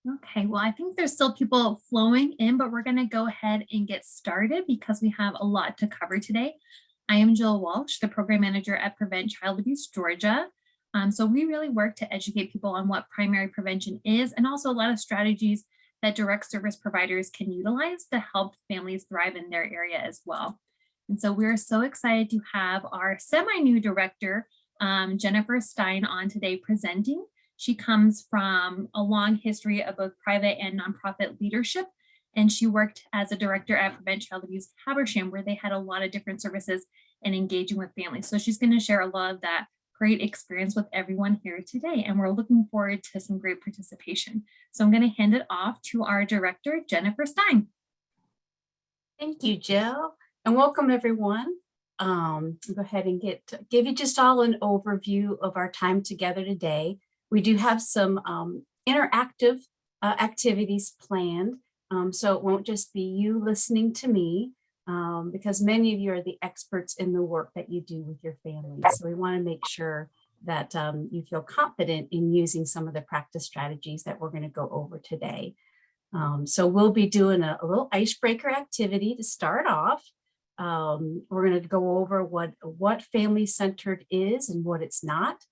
Okay, well, I think there's still people flowing in, but we're going to go ahead and get started because we have a lot to cover today. I am Jill Walsh, the program manager at Prevent Child Abuse Georgia. So we really work to educate people on what primary prevention is and also a lot of strategies that direct service providers can utilize to help families thrive in their area as well. And so we're so excited to have our semi-new director, Jennifer Stein, on today presenting. She comes from a long history of both private and nonprofit leadership, and she worked as a director at Prevent Child Abuse Habersham, where they had a lot of different services and engaging with families. So she's going to share a lot of that great experience with everyone here today, and we're looking forward to some great participation. So I'm going to hand it off to our director, Jennifer Stein. Thank you, Jill, and welcome everyone. Go ahead and give you just all an overview of our time together today. We do have some interactive activities planned, so it won't just be you listening to me, because many of you are the experts in the work that you do with your families. So we want to make sure that you feel confident in using some of the practice strategies that we're going to go over today. So we'll be doing a little icebreaker activity to start off. We're going to go over what family-centered is and what it's not.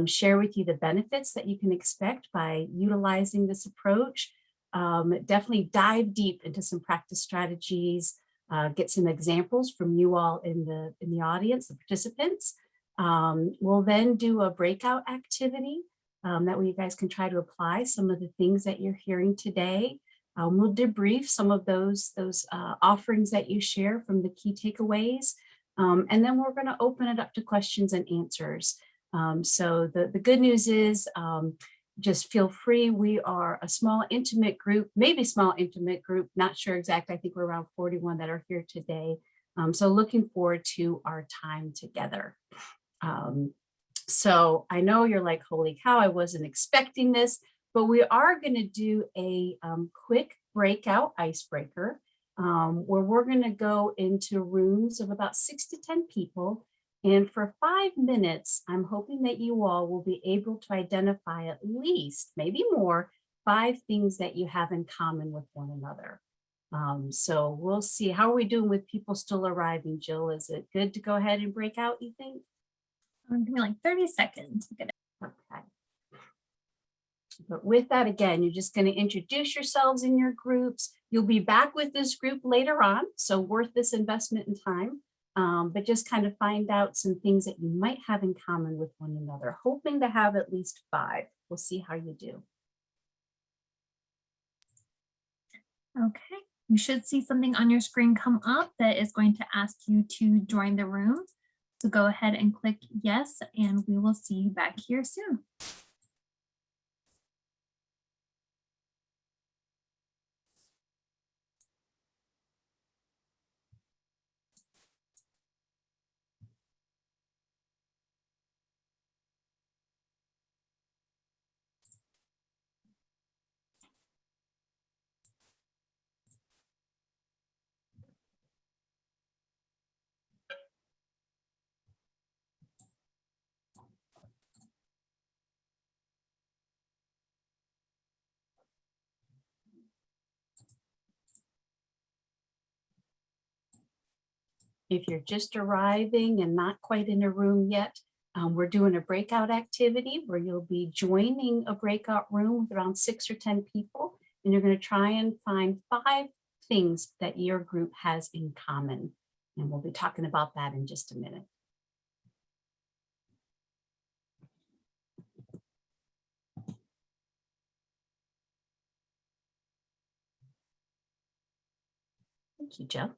Share with you the benefits that you can expect by utilizing this approach. Definitely dive deep into some practice strategies, get some examples from you all in the audience, the participants. We'll then do a breakout activity. That way you guys can try to apply some of the things that you're hearing today. We'll debrief some of those offerings that you share from the key takeaways. And then we're going to open it up to questions and answers. So the good news is just feel free. We are a small, intimate group, maybe small, intimate group, not sure exact. I think we're around 41 that are here today. So looking forward to our time together. So I know you're like, holy cow, I wasn't expecting this, but we are going to do a quick breakout icebreaker where we're going to go into rooms of about 6 to 10 people. And for 5 minutes, I'm hoping that you all will be able to identify at least, maybe more, 5 things that you have in common with one another. So we'll see. How are we doing with people still arriving, Jill? Is it good to go ahead and break out, you think? Give me like 30 seconds. Okay. But with that, again, you're just going to introduce yourselves in your groups. You'll be back with this group later on, so worth this investment in time. But just kind of find out some things that you might have in common with one another, hoping to have at least 5. We'll see how you do. Okay, you should see something on your screen come up that is going to ask you to join the room. So go ahead and click yes, and we will see you back here soon. If you're just arriving and not quite in a room yet, we're doing a breakout activity where you'll be joining a breakout room with around 6 or 10 people, and you're going to try and find 5 things that your group has in common. And we'll be talking about that in just a minute. Thank you, Jill.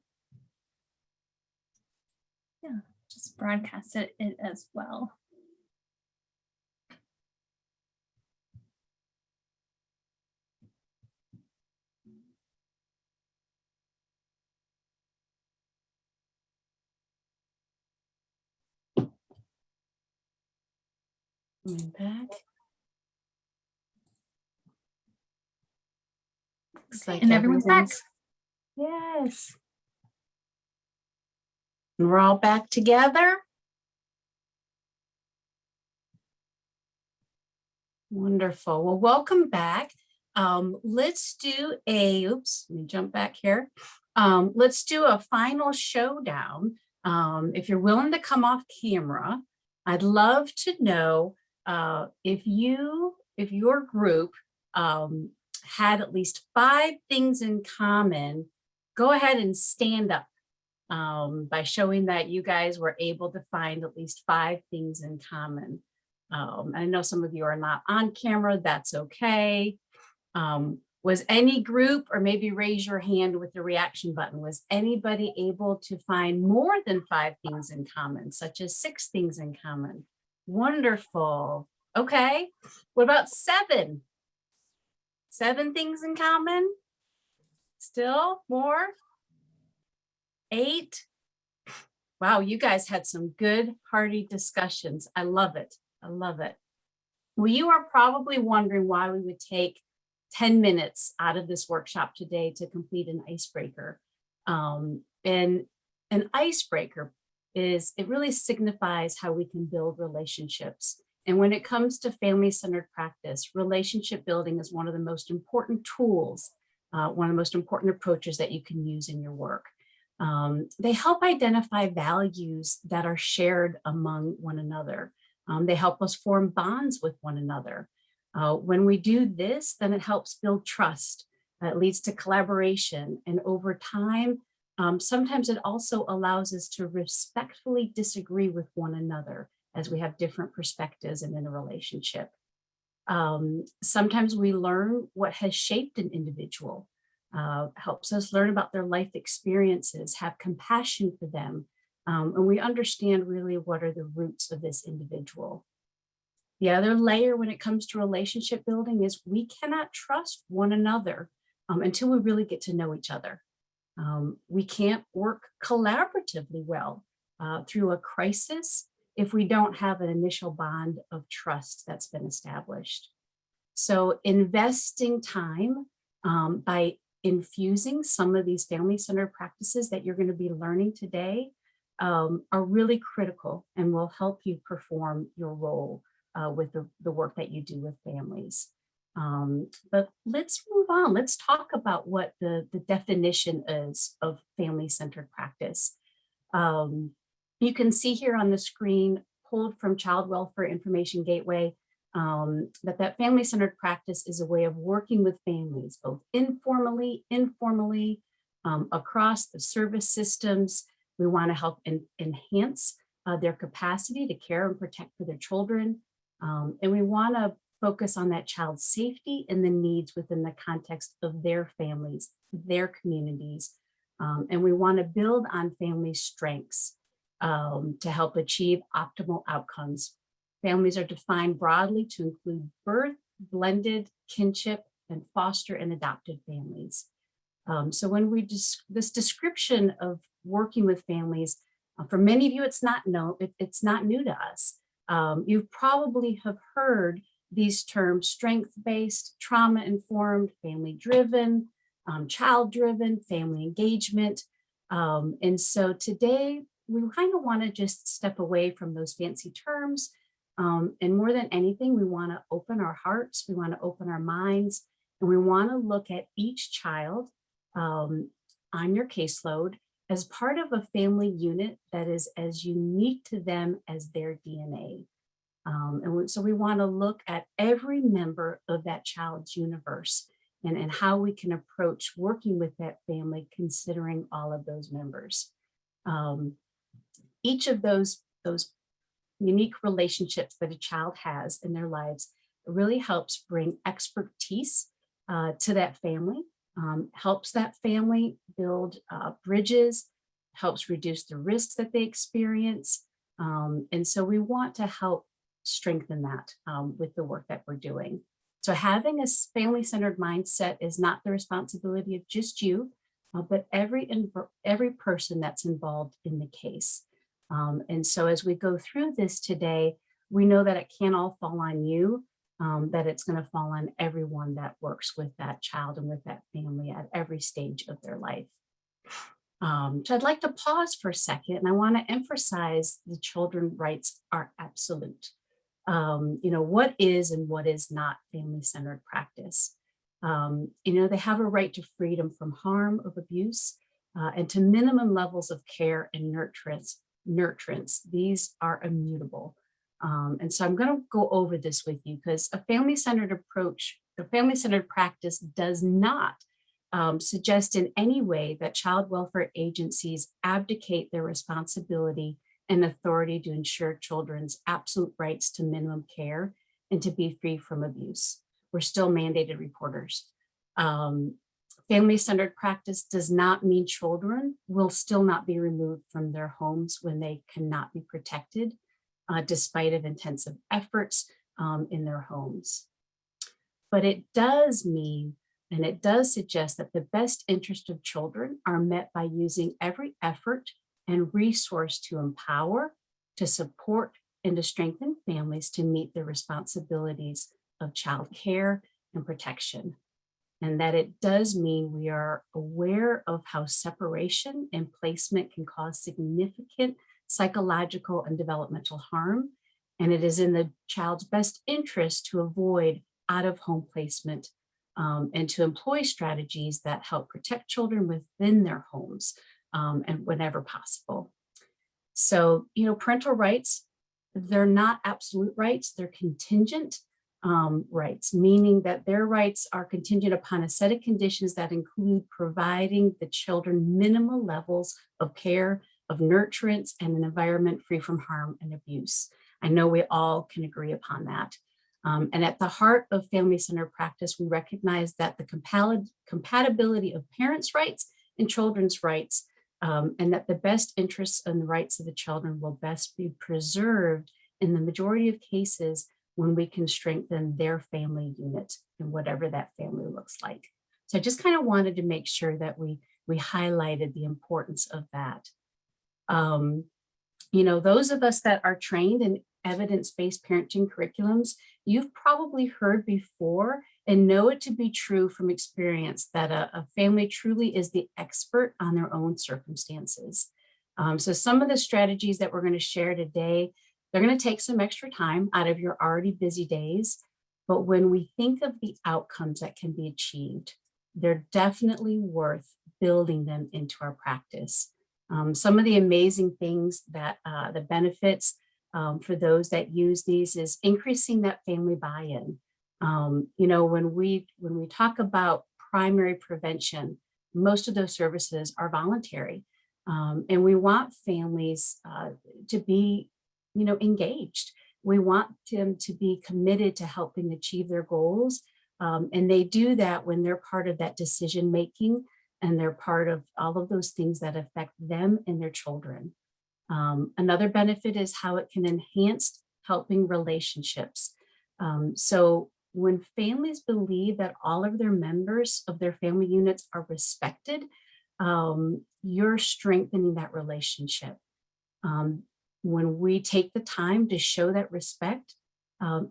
Yeah, just broadcast it as well. Coming back. Looks like and everyone's back. Yes. And we're all back together. Wonderful. Well, welcome back. Let's do oops, let me jump back here. Let's do a final showdown. If you're willing to come off camera, I'd love to know if your group had at least 5 things in common. Go ahead and stand up by showing that you guys were able to find at least 5 things in common. I know some of you are not on camera, that's okay. Was any group, or maybe raise your hand with the reaction button, was anybody able to find more than 5 things in common, such as 6 things in common? Wonderful. Okay. What about 7? 7 things in common? Still more? 8? Wow, you guys had some good, hearty discussions. I love it. I love it. Well, you are probably wondering why we would take 10 minutes out of this workshop today to complete an icebreaker. And an icebreaker it really signifies how we can build relationships. And when it comes to family-centered practice, relationship building is one of the most important tools, one of the most important approaches that you can use in your work. They help identify values that are shared among one another. They help us form bonds with one another. When we do this, then it helps build trust. It leads to collaboration. And over time, sometimes it also allows us to respectfully disagree with one another as we have different perspectives and in a relationship. Sometimes we learn what has shaped an individual, helps us learn about their life experiences, have compassion for them, and we understand really what are the roots of this individual. The other layer when it comes to relationship building is we cannot trust one another until we really get to know each other. We can't work collaboratively well through a crisis if we don't have an initial bond of trust that's been established. So investing time by infusing some of these family-centered practices that you're going to be learning today are really critical and will help you perform your role with the work that you do with families. But let's move on. Let's talk about what the definition is of family-centered practice. You can see here on the screen, pulled from Child Welfare Information Gateway, that family-centered practice is a way of working with families, both informally, across the service systems. We want to help enhance their capacity to care and protect for their children. And we want to focus on that child's safety and the needs within the context of their families, their communities. And we want to build on family strengths to help achieve optimal outcomes. Families are defined broadly to include birth, blended, kinship, and foster and adopted families. So when we this description of working with families, for many of you, it's not new to us. You probably have heard these terms: strength-based, trauma-informed, family-driven, child-driven, family engagement. And so today, we kind of want to just step away from those fancy terms. And more than anything, we want to open our hearts, we want to open our minds, and we want to look at each child on your caseload as part of a family unit that is as unique to them as their DNA. So we want to look at every member of that child's universe and how we can approach working with that family, considering all of those members. Each of those unique relationships that a child has in their lives really helps bring expertise to that family, helps that family build bridges, helps reduce the risks that they experience. And so we want to help strengthen that with the work that we're doing. So having a family-centered mindset is not the responsibility of just you, but every person that's involved in the case. And so as we go through this today, we know that it can't all fall on you, that it's going to fall on everyone that works with that child and with that family at every stage of their life. So I'd like to pause for a second, and I want to emphasize the children's rights are absolute. What is and what is not family-centered practice? They have a right to freedom from harm of abuse and to minimum levels of care and nurturance. These are immutable. And so I'm going to go over this with you because a family-centered approach, the family-centered practice does not suggest in any way that child welfare agencies abdicate their responsibility and authority to ensure children's absolute rights to minimum care and to be free from abuse. We're still mandated reporters. Family-centered practice does not mean children will still not be removed from their homes when they cannot be protected, despite of intensive efforts in their homes. But it does mean, and it does suggest that the best interest of children are met by using every effort and resource to empower, to support, and to strengthen families to meet their responsibilities of child care and protection. And that it does mean we are aware of how separation and placement can cause significant psychological and developmental harm. And it is in the child's best interest to avoid out-of-home placement and to employ strategies that help protect children within their homes and whenever possible. So, parental rights, they're not absolute rights, they're contingent rights, meaning that their rights are contingent upon a set of conditions that include providing the children minimal levels of care, of nurturance, and an environment free from harm and abuse. I know we all can agree upon that. And at the heart of family-centered practice, we recognize that the compatibility of parents' rights and children's rights, and that the best interests and the rights of the children will best be preserved in the majority of cases when we can strengthen their family unit and whatever that family looks like. So I just kind of wanted to make sure that we highlighted the importance of that. Those of us that are trained in evidence-based parenting curriculums, you've probably heard before and know it to be true from experience that a family truly is the expert on their own circumstances. So some of the strategies that we're going to share today, they're going to take some extra time out of your already busy days. But when we think of the outcomes that can be achieved, they're definitely worth building them into our practice. Some of the amazing things that the benefits for those that use these is increasing that family buy-in. When we talk about primary prevention, most of those services are voluntary, and we want families to be, engaged. We want them to be committed to helping achieve their goals, and they do that when they're part of that decision making, and they're part of all of those things that affect them and their children. Another benefit is how it can enhance helping relationships. So when families believe that all of their members of their family units are respected, you're strengthening that relationship. When we take the time to show that respect,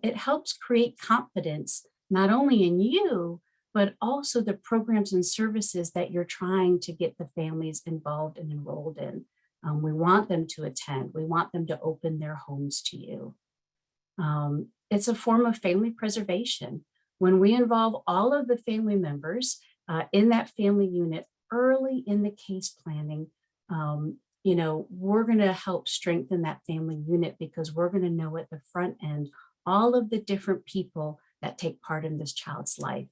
it helps create confidence, not only in you, but also the programs and services that you're trying to get the families involved and enrolled in. We want them to attend. We want them to open their homes to you. It's a form of family preservation. When we involve all of the family members in that family unit early in the case planning, we're going to help strengthen that family unit because we're going to know at the front end all of the different people that take part in this child's life.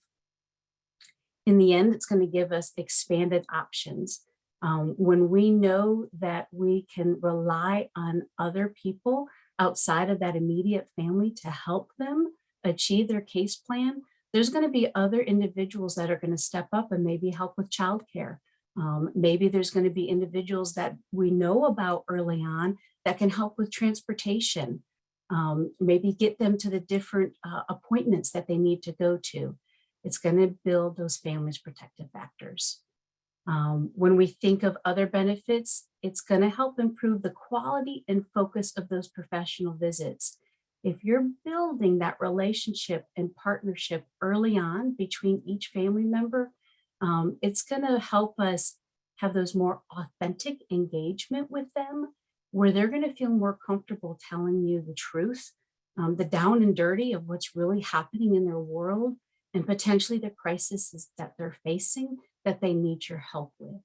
In the end, it's going to give us expanded options. When we know that we can rely on other people outside of that immediate family to help them achieve their case plan, there's going to be other individuals that are going to step up and maybe help with childcare. Maybe there's going to be individuals that we know about early on that can help with transportation, maybe get them to the different appointments that they need to go to. It's going to build those families' protective factors. When we think of other benefits, it's going to help improve the quality and focus of those professional visits. If you're building that relationship and partnership early on between each family member, it's going to help us have those more authentic engagement with them, where they're going to feel more comfortable telling you the truth, the down and dirty of what's really happening in their world, and potentially the crises that they're facing that they need your help with.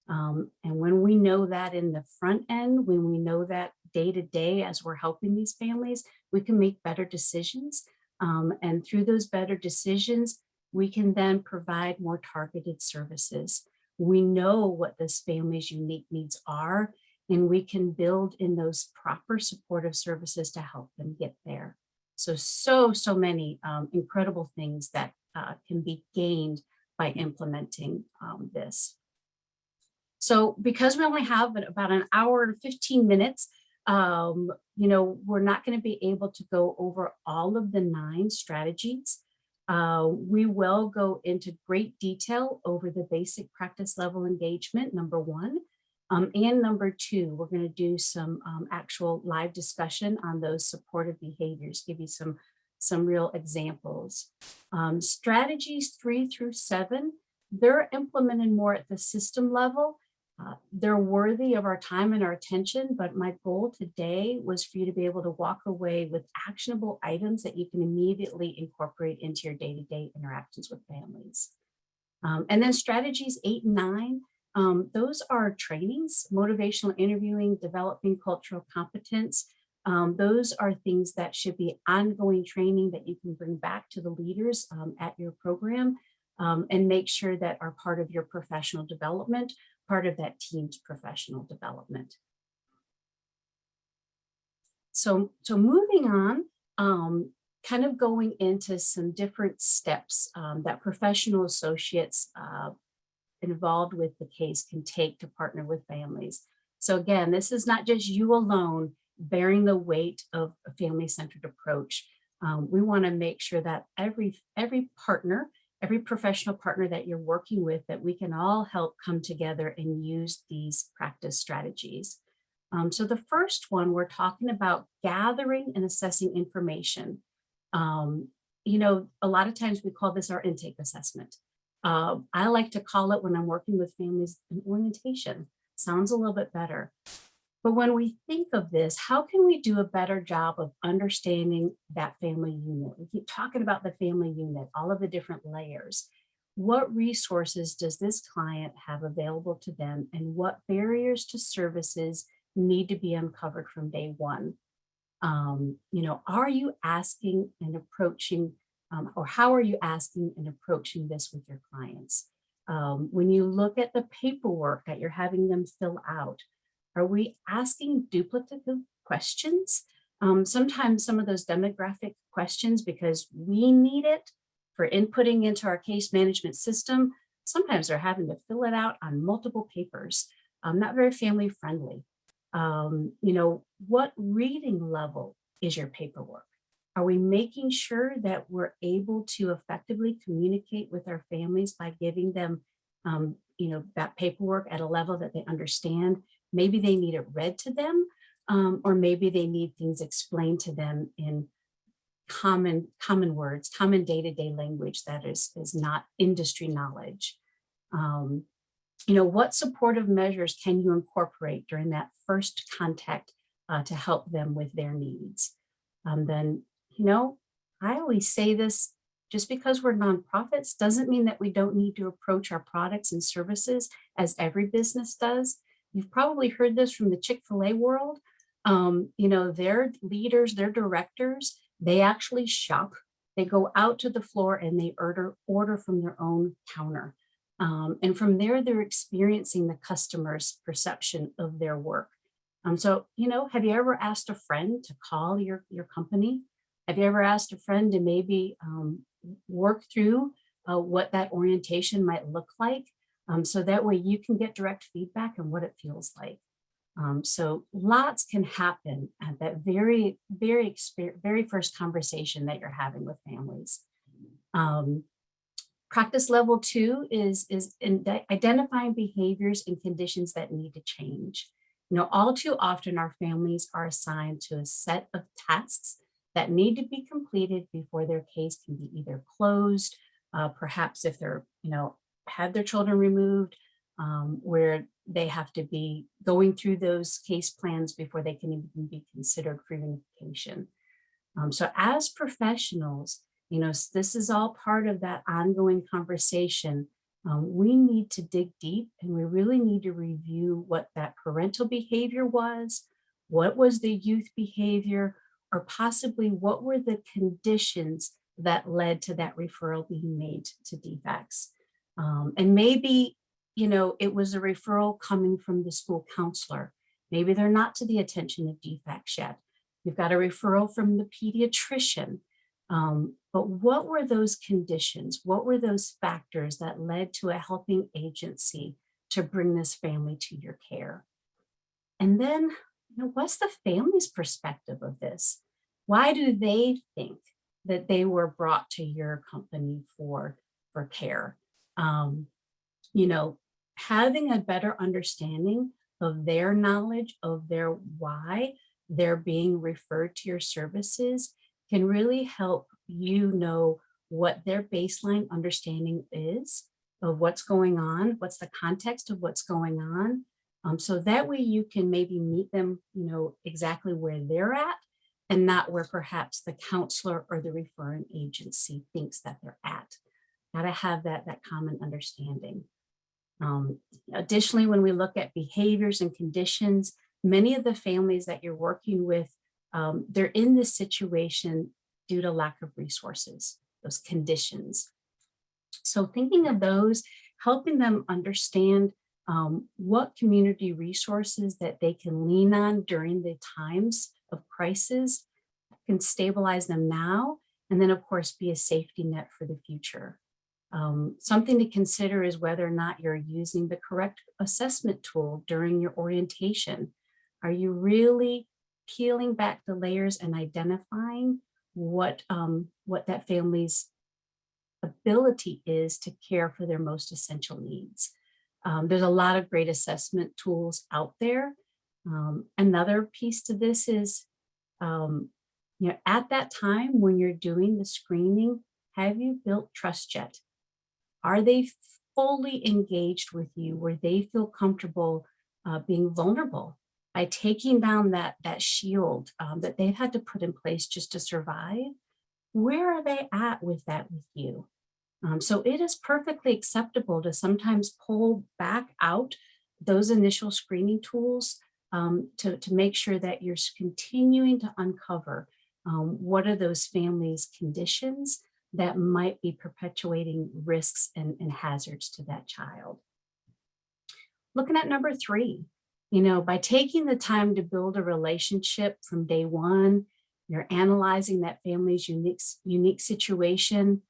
And when we know that in the front end, when we know that day to day as we're helping these families, we can make better decisions. And through those better decisions, we can then provide more targeted services. We know what this family's unique needs are, and we can build in those proper supportive services to help them get there. So many incredible things that can be gained by implementing this. So because we only have about an hour and 15 minutes, we're not going to be able to go over all of the 9 strategies. We will go into great detail over the basic practice level engagement, number 1. And number 2, we're going to do some actual live discussion on those supportive behaviors, give you some real examples. Strategies 3 through 7, they're implemented more at the system level. They're worthy of our time and our attention, but my goal today was for you to be able to walk away with actionable items that you can immediately incorporate into your day-to-day interactions with families. And then strategies 8 and 9, those are trainings, motivational interviewing, developing cultural competence. Those are things that should be ongoing training that you can bring back to the leaders at your program and make sure that are part of your professional development, part of that team's professional development. So moving on, kind of going into some different steps that professional associates involved with the case can take to partner with families. So again, this is not just you alone bearing the weight of a family-centered approach. We want to make sure that every partner, every professional partner that you're working with, that we can all help come together and use these practice strategies. So the first one, we're talking about gathering and assessing information. A lot of times we call this our intake assessment. I like to call it, when I'm working with families, an orientation. Sounds a little bit better. But when we think of this, how can we do a better job of understanding that family unit? We keep talking about the family unit, all of the different layers. What resources does this client have available to them, and what barriers to services need to be uncovered from day one? Are you asking and approaching, or how are you asking and approaching this with your clients? When you look at the paperwork that you're having them fill out, are we asking duplicative questions? Sometimes some of those demographic questions, because we need it for inputting into our case management system, sometimes they're having to fill it out on multiple papers, not very family friendly. What reading level is your paperwork? Are we making sure that we're able to effectively communicate with our families by giving them, that paperwork at a level that they understand? Maybe they need it read to them, or maybe they need things explained to them in common words, common day-to-day language that is not industry knowledge. What supportive measures can you incorporate during that first contact to help them with their needs? Then, I always say this, just because we're nonprofits doesn't mean that we don't need to approach our products and services as every business does. You've probably heard this from the Chick-fil-A world. Their leaders, their directors, they actually shop. They go out to the floor and they order from their own counter. And from there, they're experiencing the customer's perception of their work. So, have you ever asked a friend to call your company? Have you ever asked a friend to maybe work through what that orientation might look like? So that way you can get direct feedback on what it feels like. So lots can happen at that very first conversation that you're having with families. Practice level 2 is in identifying behaviors and conditions that need to change. All too often our families are assigned to a set of tasks that need to be completed before their case can be either closed, perhaps if they're, had their children removed, where they have to be going through those case plans before they can even be considered for reunification. So as professionals, This is all part of that ongoing conversation. We need to dig deep and we really need to review what that parental behavior was, what was the youth behavior, or possibly what were the conditions that led to that referral being made to defects. And maybe, it was a referral coming from the school counselor. Maybe they're not to the attention of defects yet. You've got a referral from the pediatrician. But what were those conditions? What were those factors that led to a helping agency to bring this family to your care? And then, what's the family's perspective of this? Why do they think that they were brought to your company for care? You know, Having a better understanding of their knowledge of their why they're being referred to your services can really help you know what their baseline understanding is of what's going on, what's the context of what's going on. So that way you can maybe meet them, exactly where they're at and not where perhaps the counselor or the referring agency thinks that they're at. Got to have that common understanding. Additionally, when we look at behaviors and conditions, many of the families that you're working with, they're in this situation due to lack of resources, those conditions. So thinking of those, helping them understand what community resources that they can lean on during the times of crisis can stabilize them now, and then of course be a safety net for the future. Something to consider is whether or not you're using the correct assessment tool during your orientation. Are you really peeling back the layers and identifying what that family's ability is to care for their most essential needs? There's a lot of great assessment tools out there. Another piece to this is, at that time when you're doing the screening, have you built trust yet? Are they fully engaged with you where they feel comfortable being vulnerable by taking down that shield that they've had to put in place just to survive? Where are they at with that with you? So it is perfectly acceptable to sometimes pull back out those initial screening tools to make sure that you're continuing to uncover what are those families' conditions that might be perpetuating risks and hazards to that child. Looking at number 3, by taking the time to build a relationship from day one, you're analyzing that family's unique situation.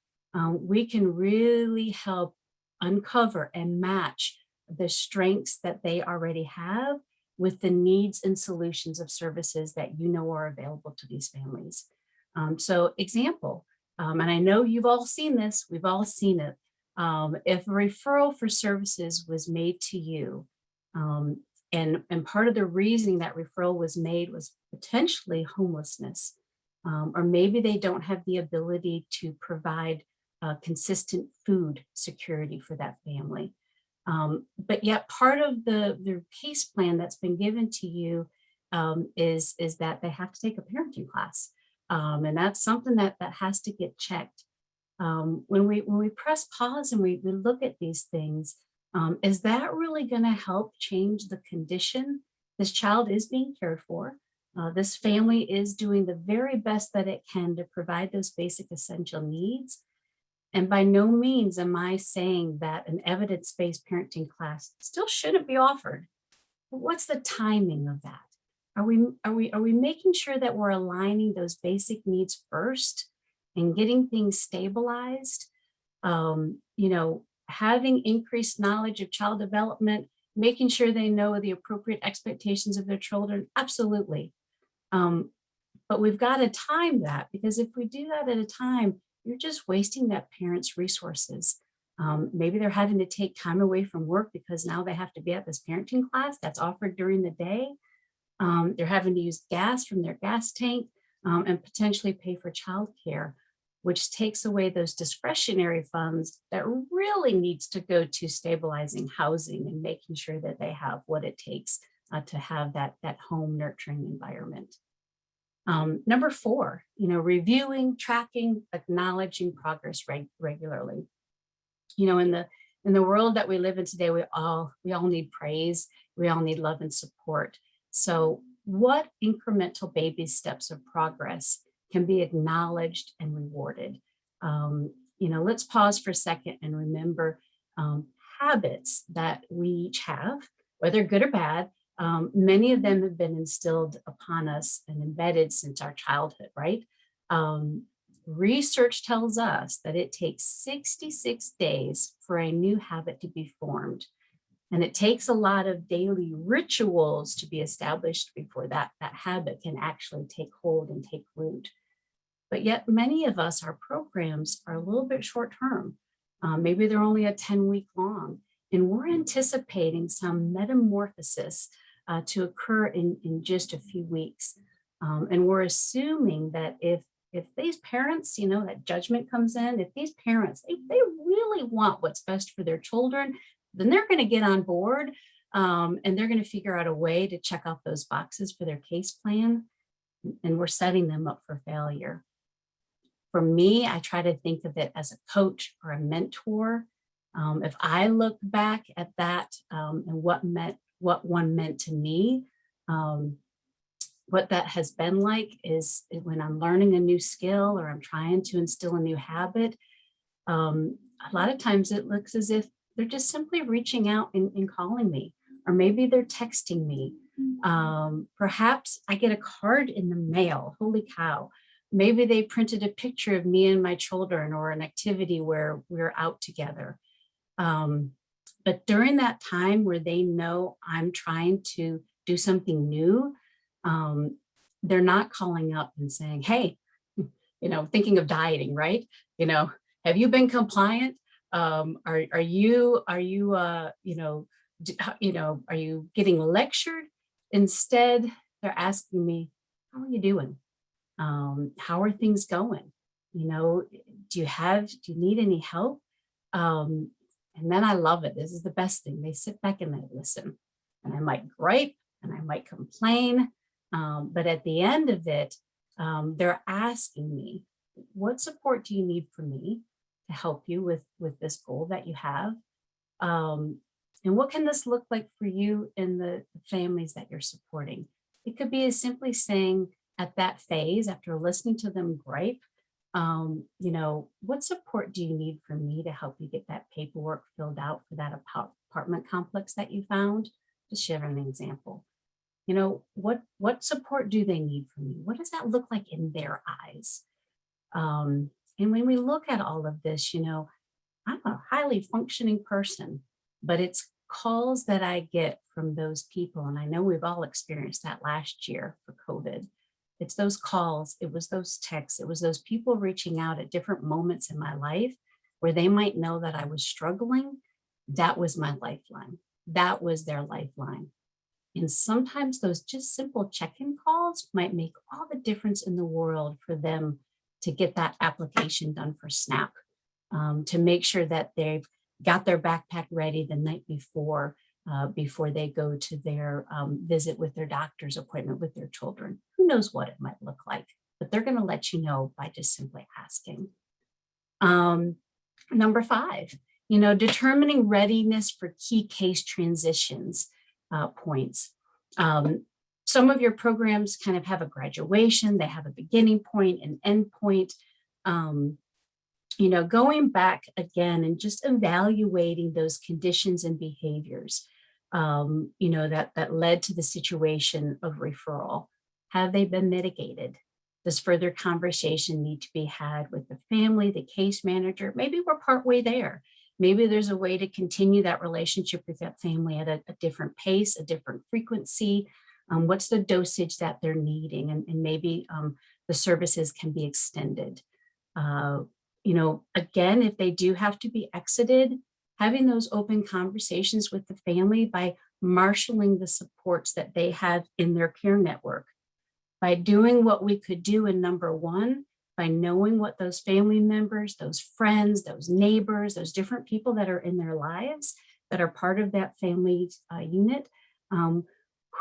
We can really help uncover and match the strengths that they already have with the needs and solutions of services that are available to these families. So example, and I know you've all seen this, we've all seen it. If a referral for services was made to you, and part of the reasoning that referral was made was potentially homelessness, or maybe they don't have the ability to provide consistent food security for that family. But yet part of the case plan that's been given to you is that they have to take a parenting class. And that's something that has to get checked. When we press pause and we look at these things, is that really going to help change the condition? This child is being cared for. This family is doing the very best that it can to provide those basic essential needs. And by no means am I saying that an evidence-based parenting class still shouldn't be offered. But what's the timing of that? Are we making sure that we're aligning those basic needs first and getting things stabilized? Having increased knowledge of child development, making sure they know the appropriate expectations of their children, absolutely. But we've got to time that, because if we do that at a time, you're just wasting that parent's resources. Maybe they're having to take time away from work because now they have to be at this parenting class that's offered during the day. They're having to use gas from their gas tank and potentially pay for childcare, which takes away those discretionary funds that really needs to go to stabilizing housing and making sure that they have what it takes to have that home nurturing environment. Number 4, reviewing, tracking, acknowledging progress regularly. In the world that we live in today, we all need praise. We all need love and support. So what incremental baby steps of progress can be acknowledged and rewarded? Let's pause for a second and remember habits that we each have, whether good or bad. Many of them have been instilled upon us and embedded since our childhood, right? Research tells us that it takes 66 days for a new habit to be formed. And it takes a lot of daily rituals to be established before that habit can actually take hold and take root. But yet many of us, our programs are a little bit short term. Maybe they're only a 10-week long. And we're anticipating some metamorphosis to occur in just a few weeks. And we're assuming that if these parents, that judgment comes in, if these parents, they really want what's best for their children, then they're going to get on board and they're going to figure out a way to check off those boxes for their case plan. And we're setting them up for failure. For me, I try to think of it as a coach or a mentor. If I look back at that and what one meant to me, what that has been like is when I'm learning a new skill or I'm trying to instill a new habit, a lot of times it looks as if they're just simply reaching out and calling me, or maybe they're texting me. Perhaps I get a card in the mail. Holy cow. Maybe they printed a picture of me and my children or an activity where we're out together. But during that time where they know I'm trying to do something new, they're not calling up and saying, hey, thinking of dieting, right? Have you been compliant? Are you getting lectured? Instead, they're asking me, how are you doing? How are things going? Do you need any help? And then I love it. This is the best thing. They sit back and they listen. And I might gripe and I might complain. But at the end of it, they're asking me, what support do you need from me to help you with this goal that you have? And what can this look like for you in the families that you're supporting? It could be as simply saying at that phase, after listening to them gripe, what support do you need from me to help you get that paperwork filled out for that apartment complex that you found? To share an example. What support do they need from you? What does that look like in their eyes? And when we look at all of this, I'm a highly functioning person, but it's calls that I get from those people. And I know we've all experienced that last year for COVID. It's those calls, it was those texts, it was those people reaching out at different moments in my life where they might know that I was struggling. That was my lifeline. That was their lifeline. And sometimes those just simple check-in calls might make all the difference in the world for them to get that application done for SNAP, to make sure that they've got their backpack ready the night before they go to their visit with their doctor's appointment with their children. Who knows what it might look like, but they're going to let you know by just simply asking. Number 5, determining readiness for key case transitions points. Some of your programs kind of have a graduation, they have a beginning point, an end point. Going back again and just evaluating those conditions and behaviors, that led to the situation of referral. Have they been mitigated? Does further conversation need to be had with the family, the case manager? Maybe we're partway there. Maybe there's a way to continue that relationship with that family at a different pace, a different frequency. What's the dosage that they're needing? And maybe the services can be extended. Again, if they do have to be exited, having those open conversations with the family by marshaling the supports that they have in their care network, by doing what we could do in number 1, by knowing what those family members, those friends, those neighbors, those different people that are in their lives that are part of that family unit,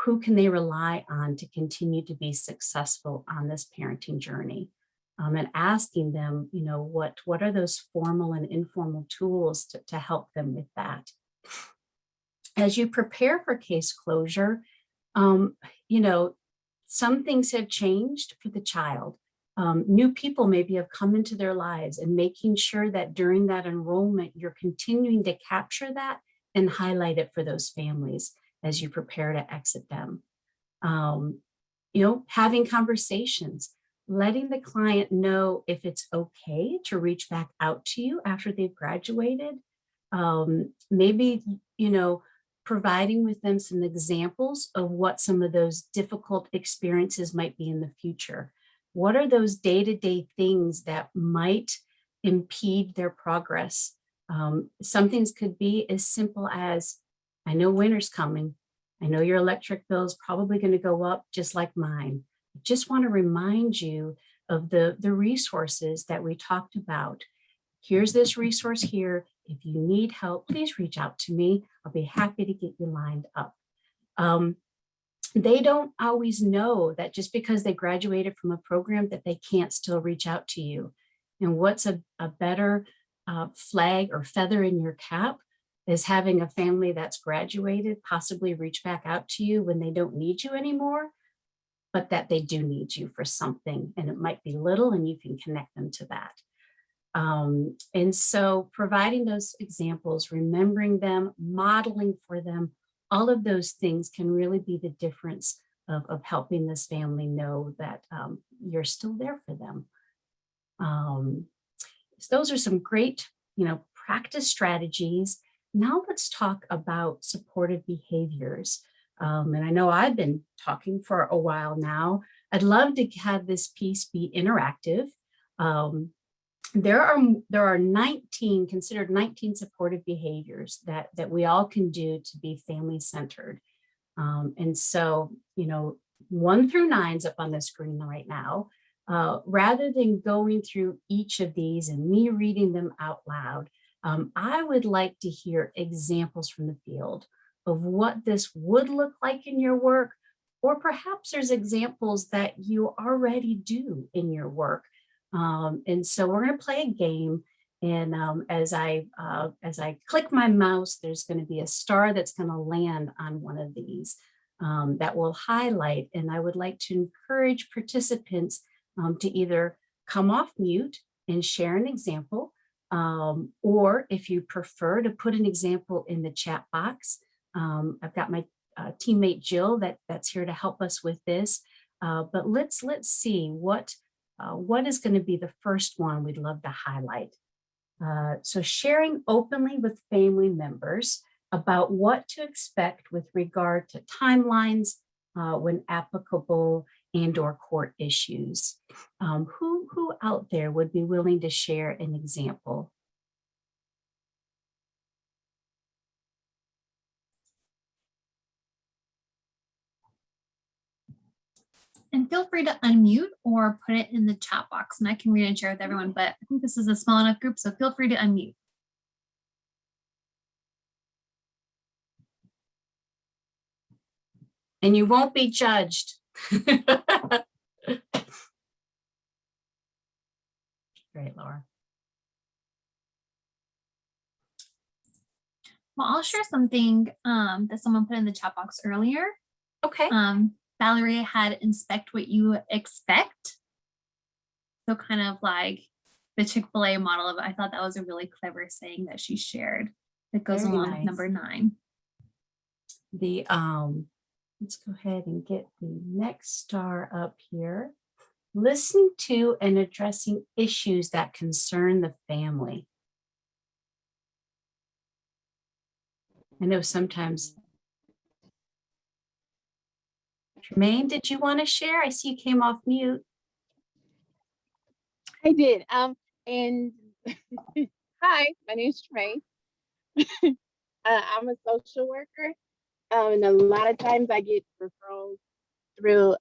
who can they rely on to continue to be successful on this parenting journey? And asking them, what are those formal and informal tools to help them with that? As you prepare for case closure, um, you know, some things have changed for the child. New people maybe have come into their lives, and making sure that during that enrollment, you're continuing to capture that and highlight it for those families as you prepare to exit them. Having conversations, letting the client know if it's okay to reach back out to you after they've graduated. Maybe, providing with them some examples of what some of those difficult experiences might be in the future. What are those day-to-day things that might impede their progress? Some things could be as simple as, I know winter's coming. I know your electric bill is probably going to go up just like mine. I just want to remind you of the resources that we talked about. Here's this resource here. If you need help, please reach out to me. I'll be happy to get you lined up. They don't always know that just because they graduated from a program that they can't still reach out to you. And what's a better flag or feather in your cap is having a family that's graduated possibly reach back out to you when they don't need you anymore, but that they do need you for something. And it might be little, and you can connect them to that. And so providing those examples, remembering them, modeling for them, all of those things can really be the difference of helping this family know that you're still there for them. So those are some great, practice strategies. Now let's talk about supportive behaviors. And I know I've been talking for a while now. I'd love to have this piece be interactive. There are 19 considered 19 supportive behaviors that we all can do to be family centered. And so, 1 through 9 is up on the screen right now. Rather than going through each of these and me reading them out loud, I would like to hear examples from the field of what this would look like in your work, or perhaps there's examples that you already do in your work. And so we're going to play a game. And as I click my mouse, there's going to be a star that's going to land on one of these that will highlight. And I would like to encourage participants to either come off mute and share an example, or if you prefer to put an example in the chat box. I've got my teammate Jill that's here to help us with this. But let's see what is going to be the first one we'd love to highlight. So sharing openly with family members about what to expect with regard to timelines when applicable and/or court issues. Who out there would be willing to share an example? And feel free to unmute or put it in the chat box, and I can read and share with everyone, but I think this is a small enough group, so feel free to unmute. And you won't be judged. Great, Laura. Well, I'll share something that someone put in the chat box earlier. Okay. Valerie had inspect what you expect. So kind of like the Chick-fil-A model of it. I thought that was a really clever saying that she shared that goes Very along nice. with number 9. The let's go ahead and get the next star up here. Listening to and addressing issues that concern the family. I know sometimes. Tremaine, did you want to share? I see you came off mute. I did. And hi, my name is Tremaine. I'm a social worker. And a lot of times I get referrals through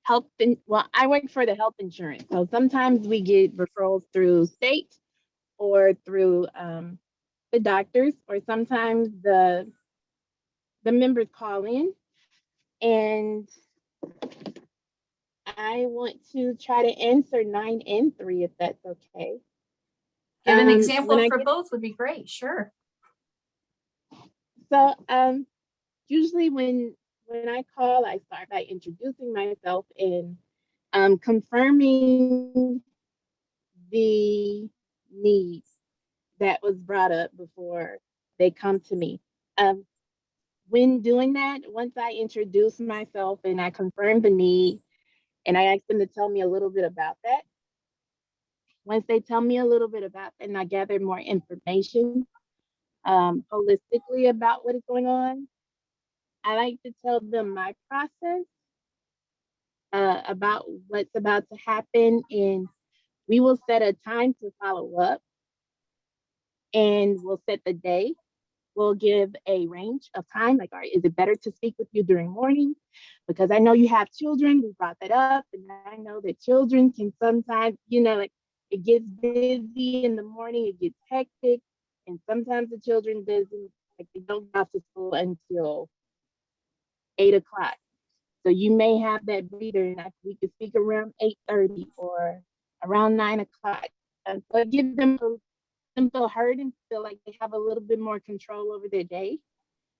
health. Well, I work for the health insurance. So sometimes we get referrals through state or through the doctors, or sometimes the the members call in, and I want to try to answer 9 and 3 if that's okay. Give an When example I for get both would be great. Sure. so usually when I call, I start by introducing myself and confirming the needs that was brought up before they come to me. Um, when doing that, once I introduce myself and I confirm the need, and I ask them to tell me a little bit about that. Once they tell me a little bit about that and I gather more information holistically about what is going on, I like to tell them my process about what's about to happen, and we will set a time to follow up, and we'll set the day. We'll give a range of time, like, all right, is it better to speak with you during morning? Because I know you have children, we brought that up, and I know that children can sometimes, like it gets busy in the morning, it gets hectic, and sometimes the children doesn't, like they don't go off to school until 8 o'clock. So you may have that breather, and we could speak around 8:30 or around 9 o'clock. So it gives them feel heard and feel like they have a little bit more control over their day.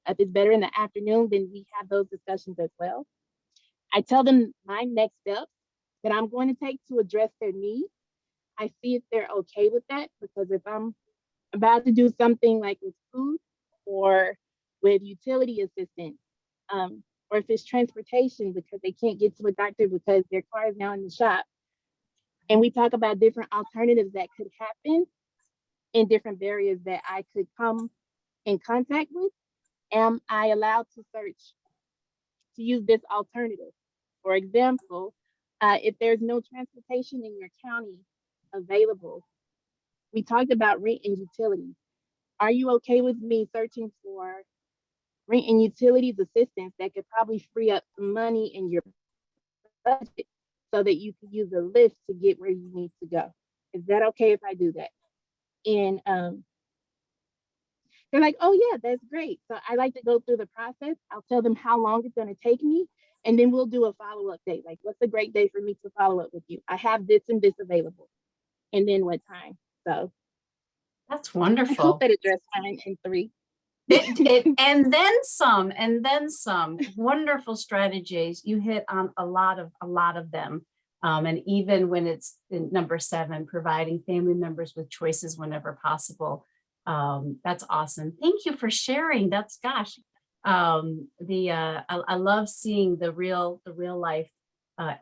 If it's better in the afternoon, then we have those discussions as well. I tell them my next steps that I'm going to take to address their needs. I see if they're okay with that, because if I'm about to do something like with food or with utility assistance, or if it's transportation because they can't get to a doctor because their car is now in the shop, and we talk about different alternatives that could happen in different barriers that I could come in contact with, am I allowed to search to use this alternative? For example, if there's no transportation in your county available, we talked about rent and utilities. Are you okay with me searching for rent and utilities assistance that could probably free up some money in your budget so that you can use a lift to get where you need to go? Is that okay if I do that? And they're like, oh yeah, that's great. So I like to go through the process. I'll tell them how long it's going to take me, and then we'll do a follow-up date. Like, what's a great day for me to follow up with you? I have this and this available. And then what time? So That's I hope wonderful. that addressed 9 and 3. And then some wonderful strategies. You hit on a lot of them. And even when it's in number 7, providing family members with choices whenever possible. That's awesome. Thank you for sharing. That's gosh. I love seeing the real life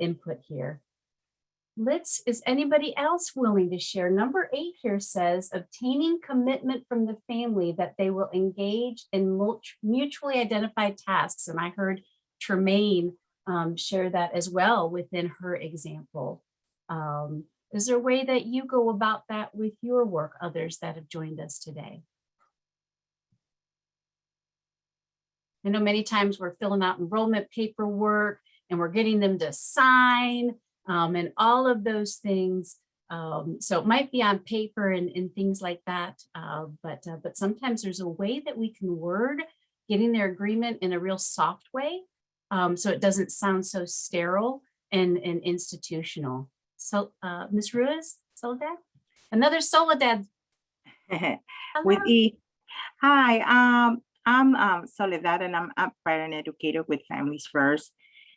input here. Is anybody else willing to share? Number 8 here says obtaining commitment from the family that they will engage in mutually identified tasks. And I heard Tremaine share that as well within her example. Is there a way that you go about that with your work, others that have joined us today? I know many times we're filling out enrollment paperwork and we're getting them to sign and all of those things. So it might be on paper and things like that. But sometimes there's a way that we can word getting their agreement in a real soft way. So it doesn't sound so sterile and institutional. So Ms. Ruiz, Soledad, another Soledad. With E. Hi, I'm Soledad, and I'm a parent educator with Families First.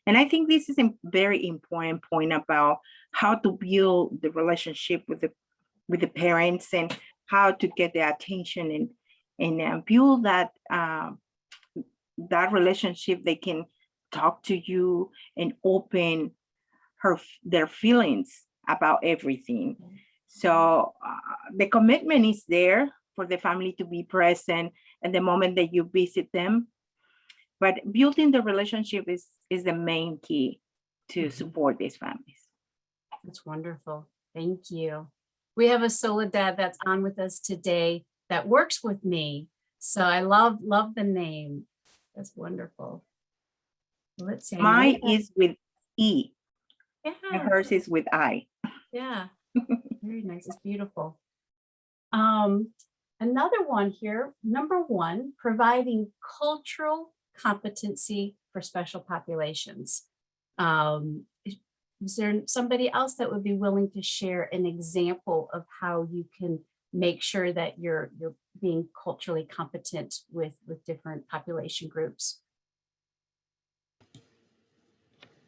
And I think this is a very important point about how to build the relationship with the parents and how to get their attention and build that that relationship. They can talk to you and open their feelings about everything. So the commitment is there for the family to be present at the moment that you visit them. But building the relationship is the main key to support these families. That's wonderful. Thank you. We have a Soledad that's on with us today that works with me. So I love the name. That's wonderful. Let's see. Mine is with E. Yeah. And hers is with I. Yeah. Very nice. It's beautiful. Another one here, number 1, providing cultural competency for special populations. Is there somebody else that would be willing to share an example of how you can make sure that you're being culturally competent with different population groups?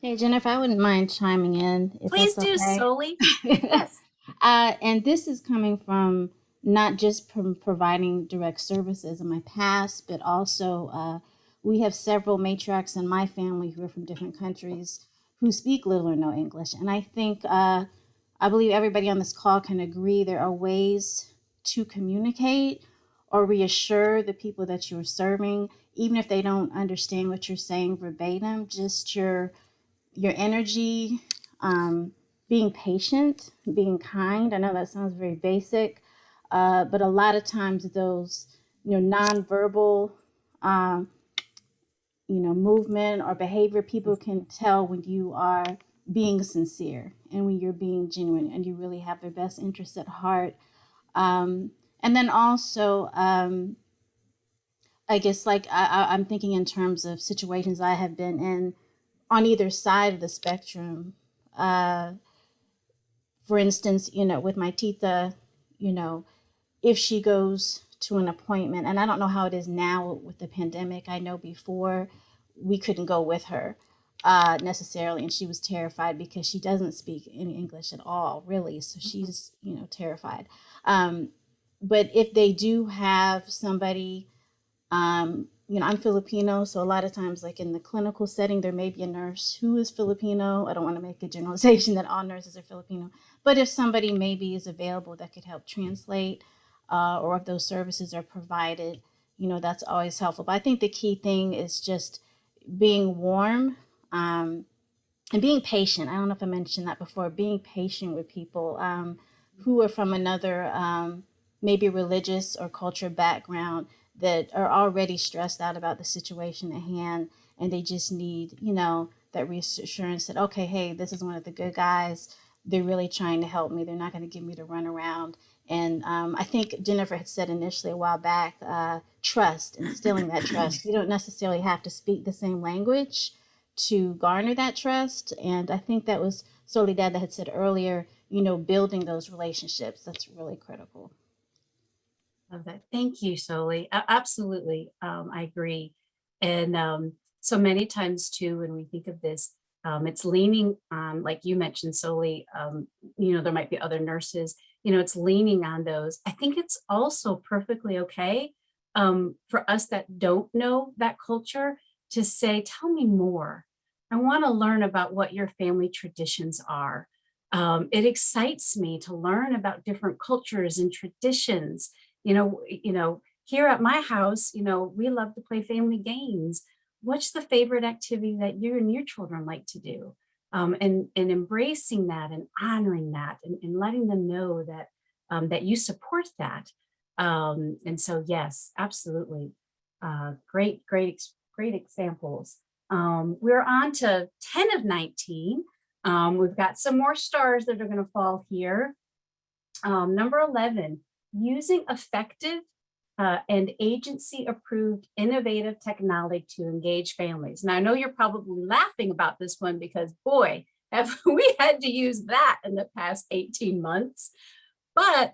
Hey, Jennifer, I wouldn't mind chiming in if Please that's do, okay. Soli. Yes. And this is coming from not just from providing direct services in my past, but also we have several matriarchs in my family who are from different countries who speak little or no English. And I think, I believe everybody on this call can agree there are ways to communicate or reassure the people that you're serving, even if they don't understand what you're saying verbatim, just your energy, being patient, being kind. I know that sounds very basic, but a lot of times those, nonverbal, um, movement or behavior, people can tell when you are being sincere and when you're being genuine and you really have their best interests at heart. And then also, I guess like I'm thinking in terms of situations I have been in on either side of the spectrum. Uh, for instance, with my tita, you know, if she goes to an appointment, and I don't know how it is now with the pandemic. I know before we couldn't go with her necessarily, and she was terrified because she doesn't speak any English at all, really. So she's, terrified. Um, but if they do have somebody, I'm Filipino, so a lot of times, like in the clinical setting, there may be a nurse who is Filipino. I don't want to make a generalization that all nurses are Filipino, but if somebody maybe is available that could help translate, or if those services are provided, that's always helpful. But I think the key thing is just being warm, and being patient. I don't know if I mentioned that before. Being patient with people who are from another, maybe religious or culture background, that are already stressed out about the situation at hand, and they just need, that reassurance that, okay, hey, this is one of the good guys. They're really trying to help me. They're not going to give me the runaround. And I think Jennifer had said initially a while back, trust, instilling that trust. You don't necessarily have to speak the same language to garner that trust. And I think that was Soledad that had said earlier, building those relationships. That's really critical. Love that. Thank you, Soli. Absolutely. I agree. And so many times too, when we think of this, it's leaning on, like you mentioned, Soli, there might be other nurses, it's leaning on those. I think it's also perfectly okay for us that don't know that culture to say, tell me more. I want to learn about what your family traditions are. It excites me to learn about different cultures and traditions. Here at my house, we love to play family games. What's the favorite activity that you and your children like to do? And embracing that and honoring that and letting them know that that you support that. And so, yes, absolutely. Great examples. We're on to 10 of 19. We've got some more stars that are going to fall here. Number 11, using effective and agency-approved innovative technology to engage families. Now, I know you're probably laughing about this one because, boy, have we had to use that in the past 18 months. But,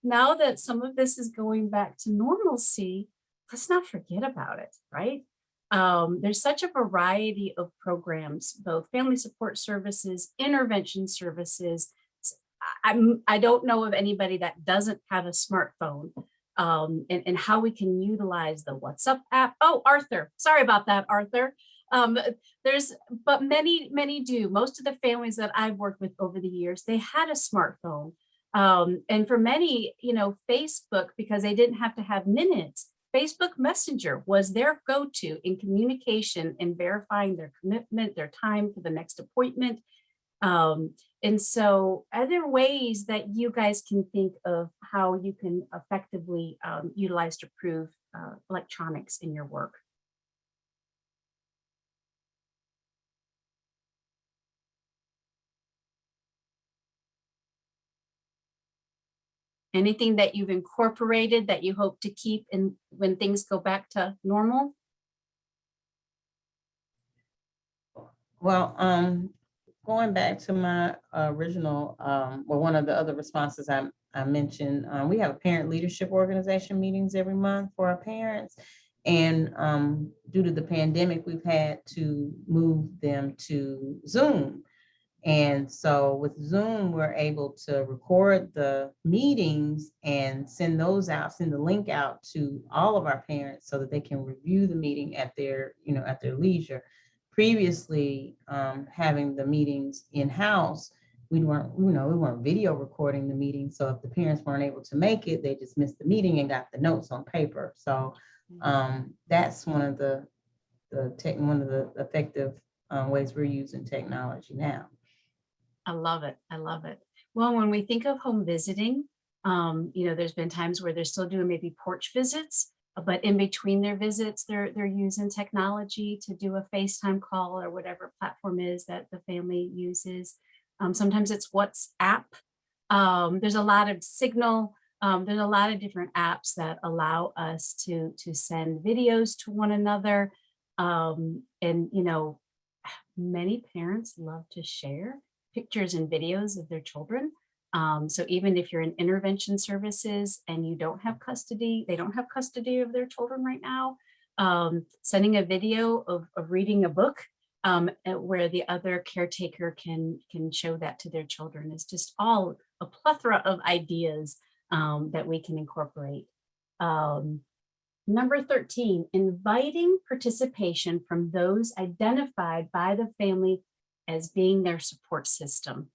now that some of this is going back to normalcy, let's not forget about it, right? There's such a variety of programs, both family support services, intervention services. I don't know of anybody that doesn't have a smartphone, and how we can utilize the WhatsApp app. Oh, Arthur, sorry about that, Arthur. But many do. Most of the families that I've worked with over the years, they had a smartphone. And for many, Facebook, because they didn't have to have minutes, Facebook Messenger was their go-to in communication and verifying their commitment, their time for the next appointment. And so other ways that you guys can think of how you can effectively utilize to prove electronics in your work. Anything that you've incorporated that you hope to keep in when things go back to normal? Well, going back to my original, well, one of the other responses I mentioned, we have a parent leadership organization meetings every month for our parents. And due to the pandemic, we've had to move them to Zoom. And so with Zoom, we're able to record the meetings and send those out, send the link out to all of our parents so that they can review the meeting at their, at their leisure. Previously, having the meetings in-house, we weren't video recording the meeting. So if the parents weren't able to make it, they just missed the meeting and got the notes on paper. So that's one of the effective ways we're using technology now. I love it. I love it. Well, when we think of home visiting, there's been times where they're still doing maybe porch visits, but in between their visits, they're using technology to do a FaceTime call or whatever platform is that the family uses. Sometimes it's WhatsApp. There's a lot of Signal. There's a lot of different apps that allow us to send videos to one another. Many parents love to share pictures and videos of their children. So even if you're in intervention services and you don't have custody, they don't have custody of their children right now, sending a video of reading a book where the other caretaker can show that to their children is just all a plethora of ideas that we can incorporate. Number 13, inviting participation from those identified by the family as being their support system.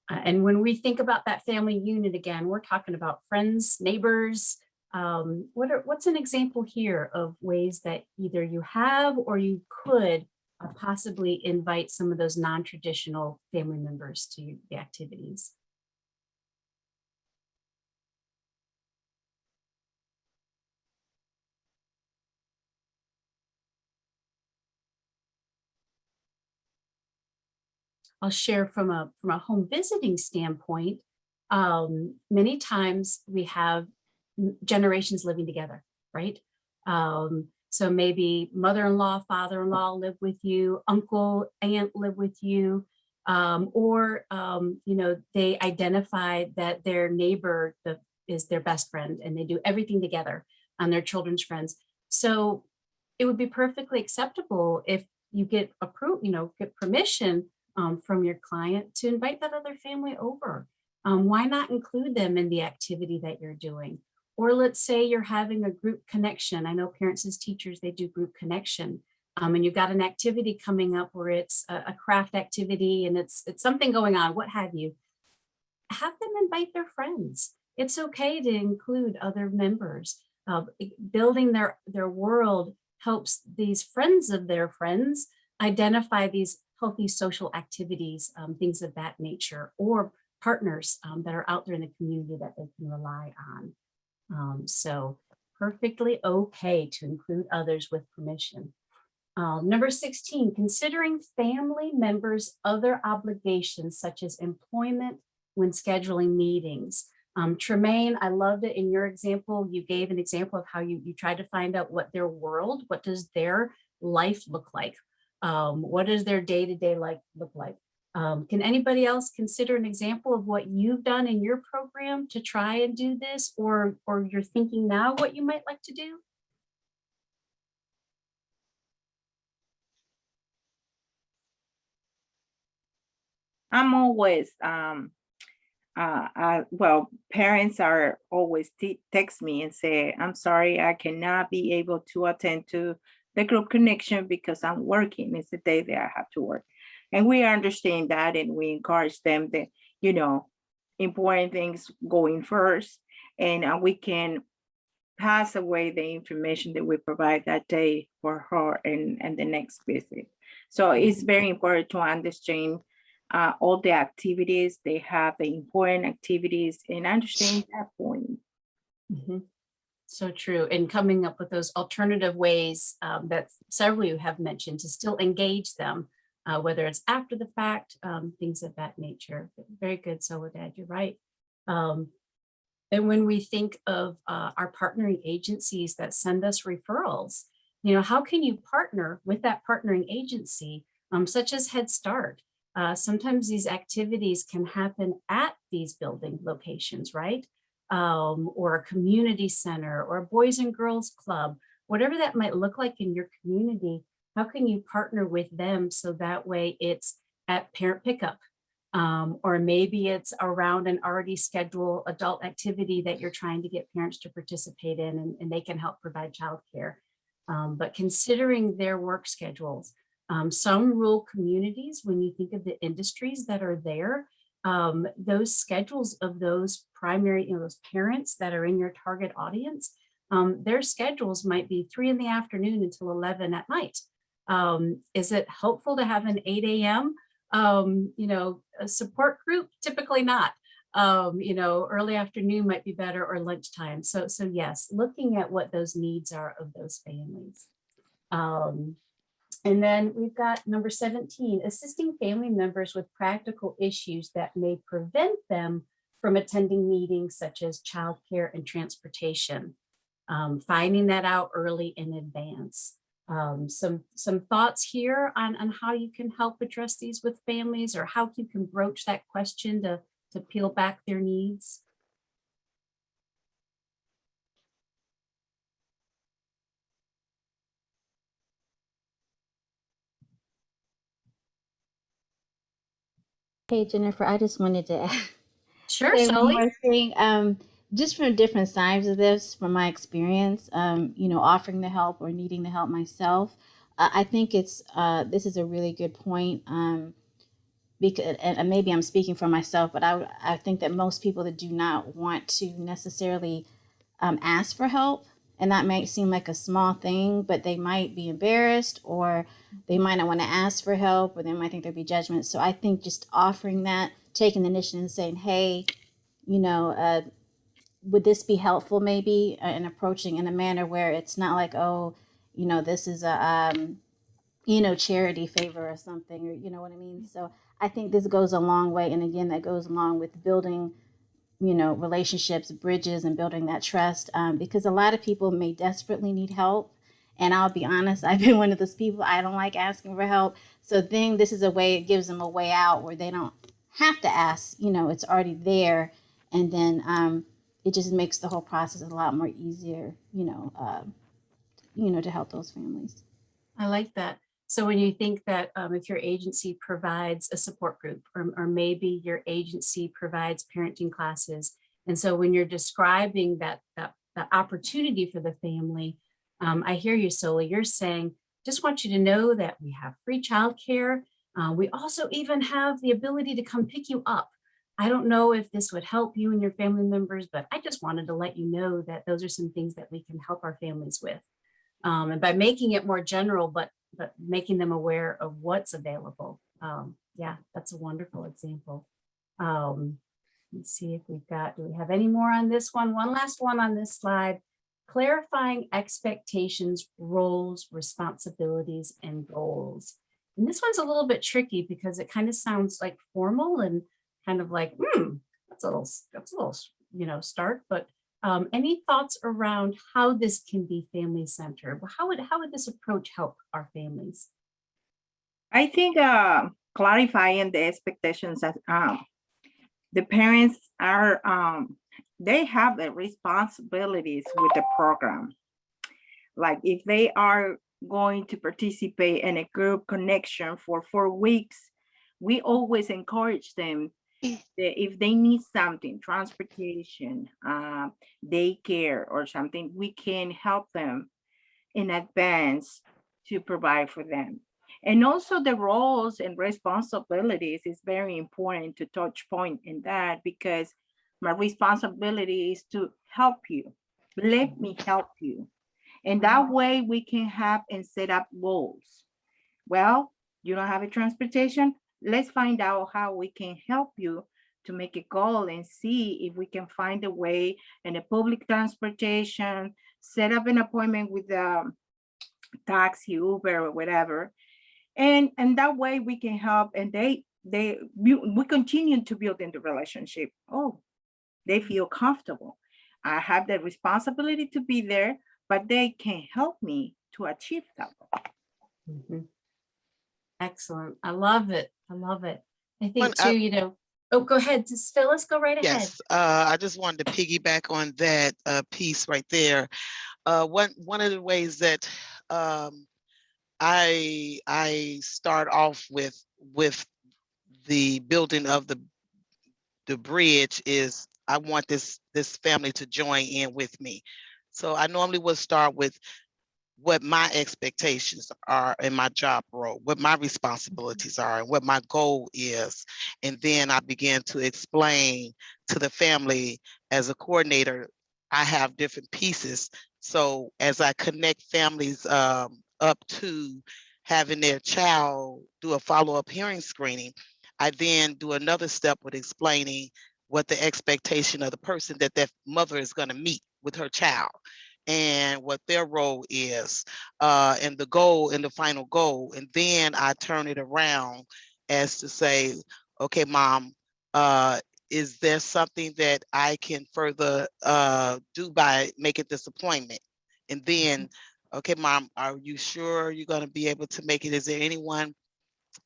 And when we think about that family unit again, we're talking about friends, neighbors. What's an example here of ways that either you have or you could possibly invite some of those non-traditional family members to the activities? I'll share from a home visiting standpoint. Many times we have generations living together, right? So maybe mother-in-law, father-in-law live with you, uncle, aunt live with you, or they identify that their neighbor is their best friend and they do everything together on their children's friends. So it would be perfectly acceptable if you get get permission from your client to invite that other family over. Why not include them in the activity that you're doing? Or let's say you're having a group connection. I know parents as teachers, they do group connection. And you've got an activity coming up where it's a craft activity and it's something going on, what have you. Have them invite their friends. It's okay to include other members. Building their world helps these friends of their friends identify these healthy social activities, things of that nature, or partners that are out there in the community that they can rely on. So perfectly okay to include others with permission. Number 16, considering family members' other obligations such as employment when scheduling meetings. Tremaine, I loved it in your example. You gave an example of how you tried to find out what does their life look like? What does their day-to-day life look like? Can anybody else consider an example of what you've done in your program to try and do this, or you're thinking now what you might like to do? I'm always, well, parents are always text me and say, I'm sorry, I cannot be able to attend to the group connection because I'm working. It's the day that I have to work. And we understand that, and we encourage them that, important things going first, and we can pass away the information that we provide that day for her and the next visit. So it's very important to understand all the activities they have, the important activities, and understand that point. Mm-hmm. So true. And coming up with those alternative ways that several of you have mentioned to still engage them, whether it's after the fact, things of that nature. Very good, Soledad, you're right. And when we think of our partnering agencies that send us referrals, how can you partner with that partnering agency, such as Head Start? Sometimes these activities can happen at these building locations, right? Or a community center or a Boys and Girls Club, whatever that might look like in your community. How can you partner with them so that way it's at parent pickup? Or maybe it's around an already scheduled adult activity that you're trying to get parents to participate in, and they can help provide childcare. But considering their work schedules, some rural communities, when you think of the industries that are there, those schedules of those primary, those parents that are in your target audience, their schedules might be 3 in the afternoon until 11 at night. Is it helpful to have an 8 a.m. A support group? Typically not. Early afternoon might be better, or lunchtime. So yes, looking at what those needs are of those families. And then we've got number 17, assisting family members with practical issues that may prevent them from attending meetings such as childcare and transportation. Finding that out early in advance. Some thoughts here on how you can help address these with families, or how you can broach that question to peel back their needs. Hey, Jennifer, I just wanted to Sure, say one Sully. more thing. Just from different sides of this, from my experience, offering the help or needing the help myself, I think this is a really good point. Because, and maybe I'm speaking for myself, but I think that most people that do not want to necessarily ask for help, and that might seem like a small thing, but they might be embarrassed, or they might not want to ask for help, or they might think there'd be judgment. So I think just offering that, taking the initiative and saying, hey, would this be helpful maybe, and approaching in a manner where it's not like, oh, this is a charity favor or something, or you know what I mean? So I think this goes a long way. And again, that goes along with building, relationships, bridges, and building that trust, because a lot of people may desperately need help. And I'll be honest, I've been one of those people. I don't like asking for help. So then this is a way, it gives them a way out where they don't have to ask, it's already there. And then it just makes the whole process a lot more easier, to help those families. I like that. So when you think that if your agency provides a support group, or maybe your agency provides parenting classes, and so when you're describing that opportunity for the family, I hear you, Soli. You're saying, just want you to know that we have free childcare. We also even have the ability to come pick you up. I don't know if this would help you and your family members, but I just wanted to let you know that those are some things that we can help our families with. And by making it more general, but making them aware of what's available. Yeah, that's a wonderful example. Let's see if do we have any more on this one? One last one on this slide. Clarifying expectations, roles, responsibilities, and goals. And this one's a little bit tricky because it kind of sounds like formal and kind of like, that's a little, start, but any thoughts around how this can be family centered? How would this approach help our families? I think clarifying the expectations that the parents are, they have the responsibilities with the program. Like if they are going to participate in a group connection for 4 weeks, we always encourage them that if they need something, transportation, daycare or something, we can help them in advance to provide for them. And also the roles and responsibilities is very important to touch point in that, because my responsibility is to help you. Let me help you. And that way we can have and set up goals. Well, you don't have a transportation. Let's find out how we can help you to make a goal and see if we can find a way in a public transportation, set up an appointment with the taxi, Uber, or whatever. And that way we can help, and we continue to build in the relationship. Oh, they feel comfortable. I have the responsibility to be there, but they can help me to achieve that goal. Mhm. Excellent. I love it. I love it. I One, think too, oh, go ahead, just Phyllis, go right ahead. yes, I just wanted to piggyback on that piece right there. One of the ways that I start off with the building of the bridge is I want this family to join in with me. So I normally would start with what my expectations are in my job role, what my responsibilities are, and what my goal is. And then I began to explain to the family as a coordinator, I have different pieces. So as I connect families up to having their child do a follow-up hearing screening, I then do another step with explaining what the expectation of the person that mother is going to meet with her child and what their role is, and the goal and the final goal. And then I turn it around as to say, okay, mom, is there something that I can further do by making this appointment? And then, okay, mom, are you sure you're going to be able to make it? Is there anyone,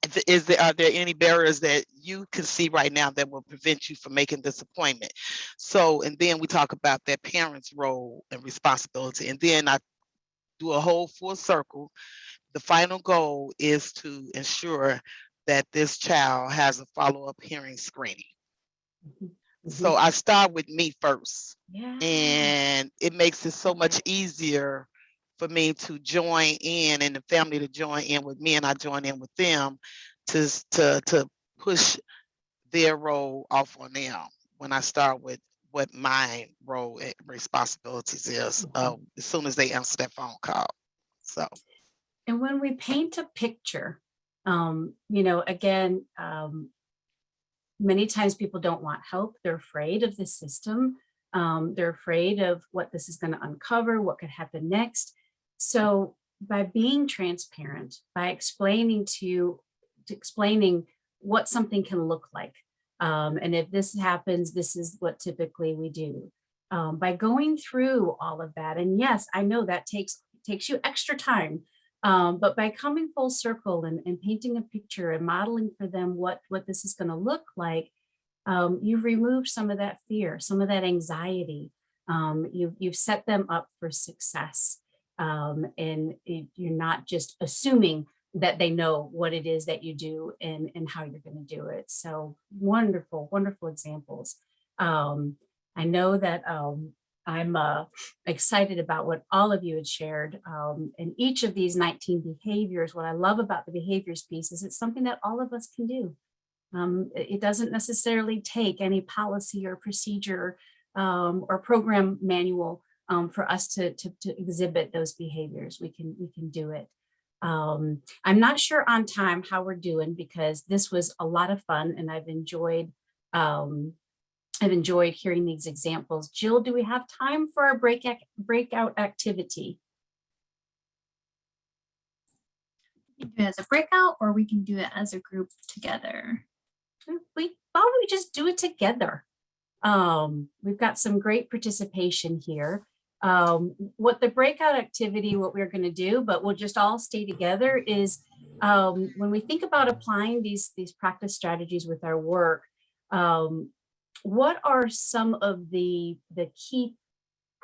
are there any barriers that you can see right now that will prevent you from making this appointment? So, and then we talk about that parent's role and responsibility. And then I do a whole full circle. The final goal is to ensure that this child has a follow-up hearing screening. So I start with me first. Yeah. And it makes it so much easier for me to join in and the family to join in with me, and I join in with them to push their role off on them when I start with what my role and responsibilities is as soon as they answer that phone call. So. And when we paint a picture, again, many times people don't want help. They're afraid of the system. They're afraid of what this is going to uncover, what could happen next. So by being transparent, by explaining what something can look like, and if this happens, this is what typically we do. By going through all of that, and yes, I know that takes you extra time. But by coming full circle and painting a picture and modeling for them what this is going to look like, you've removed some of that fear, some of that anxiety. You've set them up for success. And you're not just assuming that they know what it is that you do and how you're going to do it. So wonderful, wonderful examples. I know that I'm excited about what all of you had shared. And each of these 19 behaviors, what I love about the behaviors piece is it's something that all of us can do. It doesn't necessarily take any policy or procedure or program manual for us to exhibit those behaviors. We can do it. I'm not sure on time how we're doing because this was a lot of fun and I've enjoyed hearing these examples. Jill, do we have time for our breakout activity? We can do it as a breakout or we can do it as a group together. We thought we just do it together. We've got some great participation here. What the breakout activity, what we're going to do, but we'll just all stay together is when we think about applying these practice strategies with our work, what are some of the key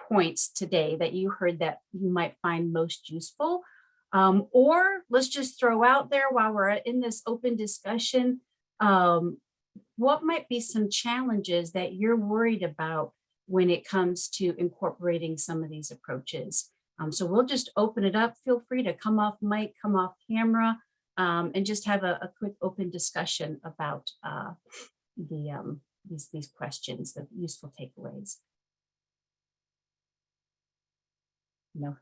points today that you heard that you might find most useful? Or let's just throw out there while we're in this open discussion, what might be some challenges that you're worried about when it comes to incorporating some of these approaches? So we'll just open it up. Feel free to come off mic, come off camera, and just have a quick open discussion about these questions, the useful takeaways. No,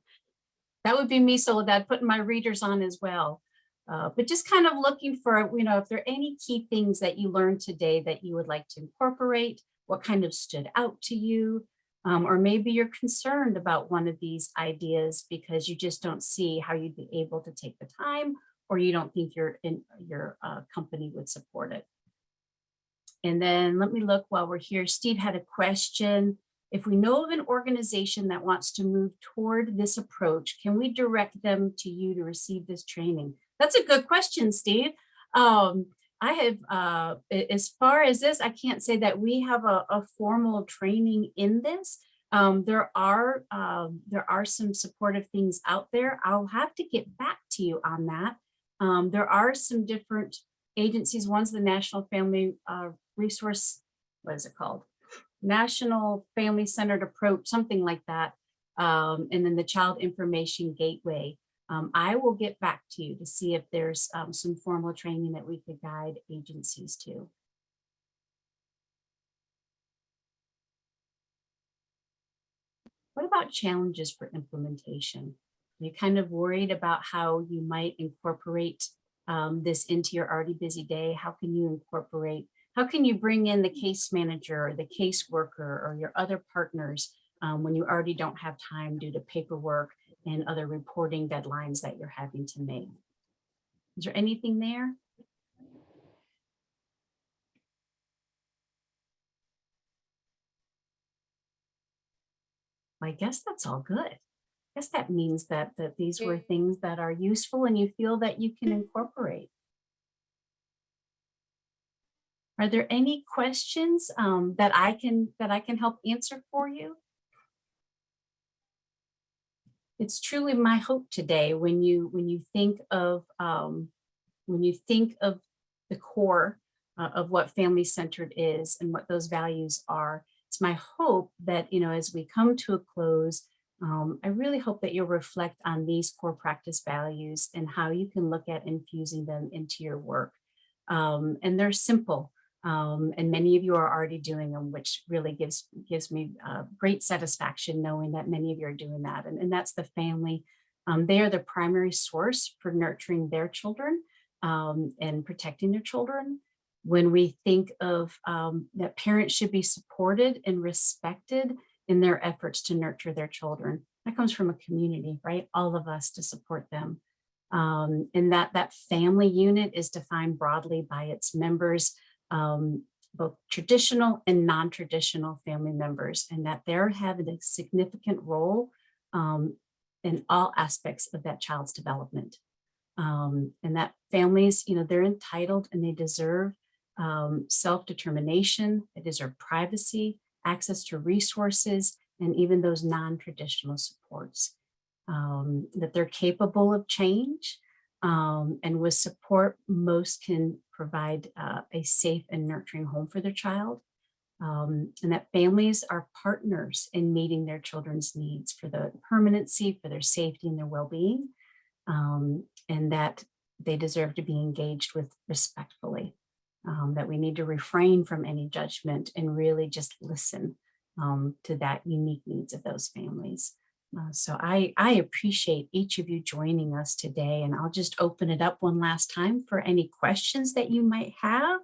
that would be me, Soledad, putting my readers on as well. But just kind of looking for, if there are any key things that you learned today that you would like to incorporate, what kind of stood out to you, or maybe you're concerned about one of these ideas because you just don't see how you'd be able to take the time, or you don't think your company would support it. And then let me look while we're here. Steve had a question. If we know of an organization that wants to move toward this approach, can we direct them to you to receive this training? That's a good question, Steve. I have, as far as this, I can't say that we have a formal training in this. There are some supportive things out there. I'll have to get back to you on that. There are some different agencies. One's the National Family Resource, what is it called? National Family Centered Approach, something like that. And then the Child Information Gateway. I will get back to you to see if there's some formal training that we could guide agencies to. What about challenges for implementation? Are you kind of worried about how you might incorporate this into your already busy day? How can you incorporate, how can you bring in the case manager or the caseworker or your other partners when you already don't have time due to paperwork and other reporting deadlines that you're having to make? Is there anything there? I guess that's all good. I guess that means that these were things that are useful and you feel that you can incorporate. Are there any questions that I can help answer for you? It's truly my hope today when you think of the core of what family centered is and what those values are. It's my hope that, you know, as we come to a close, I really hope that you'll reflect on these core practice values and how you can look at infusing them into your work. And they're simple, and many of you are already doing them, which really gives me great satisfaction knowing that many of you are doing that. And that's the family. They are the primary source for nurturing their children and protecting their children. When we think of that parents should be supported and respected in their efforts to nurture their children, that comes from a community, right? All of us to support them. And that family unit is defined broadly by its members, both traditional and non-traditional family members, and that they're having a significant role in all aspects of that child's development. And that families, you know, they're entitled and they deserve self-determination, they deserve privacy, access to resources, and even those non-traditional supports. That they're capable of change, and with support, most can provide a safe and nurturing home for their child. And that families are partners in meeting their children's needs for the permanency, for their safety and their well-being, and that they deserve to be engaged with respectfully, that we need to refrain from any judgment and really just listen to that unique needs of those families. So I appreciate each of you joining us today, and I'll just open it up one last time for any questions that you might have.